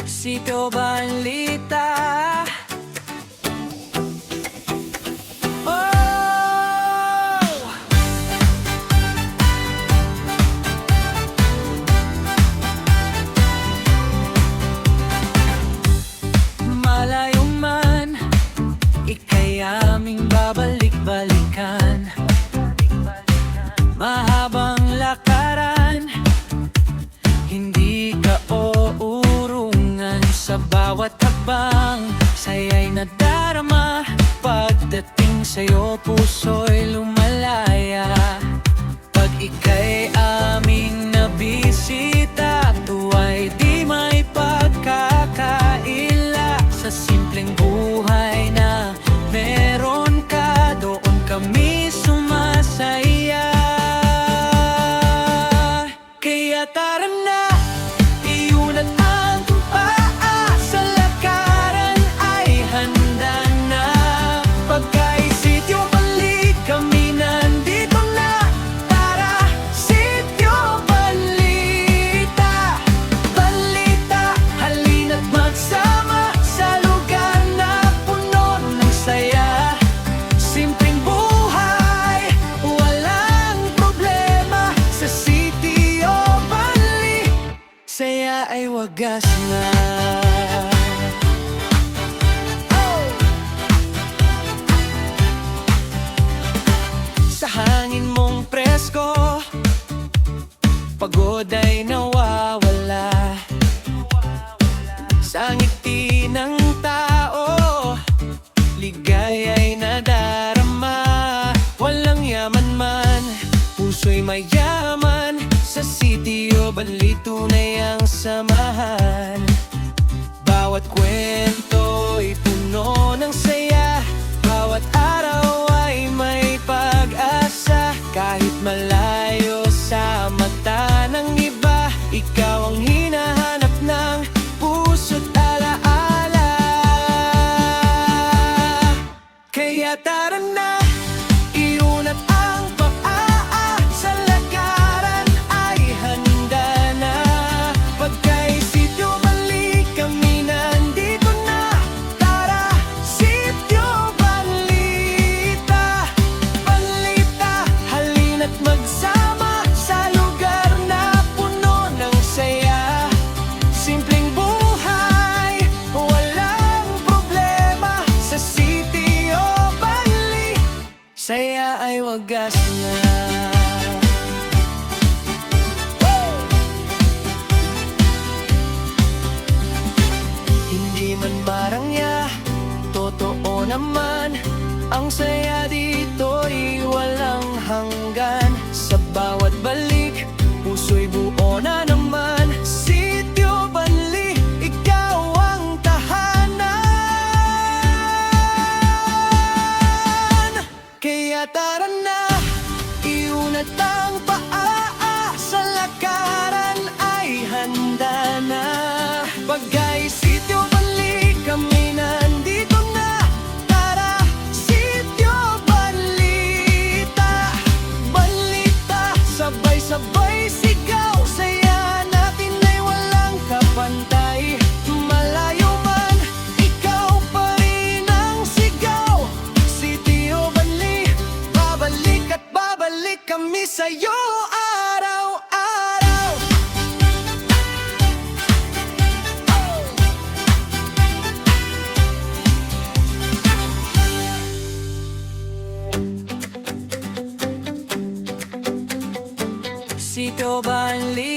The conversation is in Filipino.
Sitio Balita. Malayo man, ika'y aming babalik-balikan. Mahabang lakaran, hindi ka uurungan. Sa bawat habang, saya'y nadarama. Pagdating sa'yo, puso'y lumalaya. Pag ika'y aming nabisita, tuwa'y di may pagkakaila. Sa simpleng buhay na meron ka, doon kami sumasaya. Kaya tara na, iunat ang paa, sa lakaran ay handa na. Pagka'y sitio balik, kami nandito na. Tara, sitio balita. Balita, halina't magsama sa lugar na puno ng saya. Simpleng buhay, walang problema. Sa sitio balik, saya ay wagas na. Sa hangin mong presko, pagod ay nawawala. Sa ngiti ng tao, ligaya'y nadarama. Walang yaman man, puso'y mayaman. Sa sitio Bali, tunay ang samahan. Bawat kwento'y puno ng saya. Bawat araw ay may pag-asa. Kahit malayo sa mata ng iba, ikaw ang hinahanap ng puso't alaala. Kaya tara na, iunat ang paa, sa lakaran ay handa na. Pagka'y sitio balik, kami nandito na. Tara, sitio balita. Balita, halina't magsama sa lugar na puno ng saya. Simpleng buhay, walang problema. Sa sitio balik, saya ay wagas na. Hindi man marangya, totoo naman. Ang saya dito'y walang hanggan. Sa bawat balik, puso'y buo na naman. Sitio Bali, ikaw ang tahanan. Kaya tara na, iunat ang paa, sa lakaran ay handa na. Pagka'y sitio balik, kami nandito na. Tara, sitio balita. Balita, sabay-sabay sigaw. Saya natin ay walang kapantay. Malayo man, ikaw pa rin ang sigaw. Sitio Bali, babalik at babalik kami sa'yo araw-araw. Sitio Bali.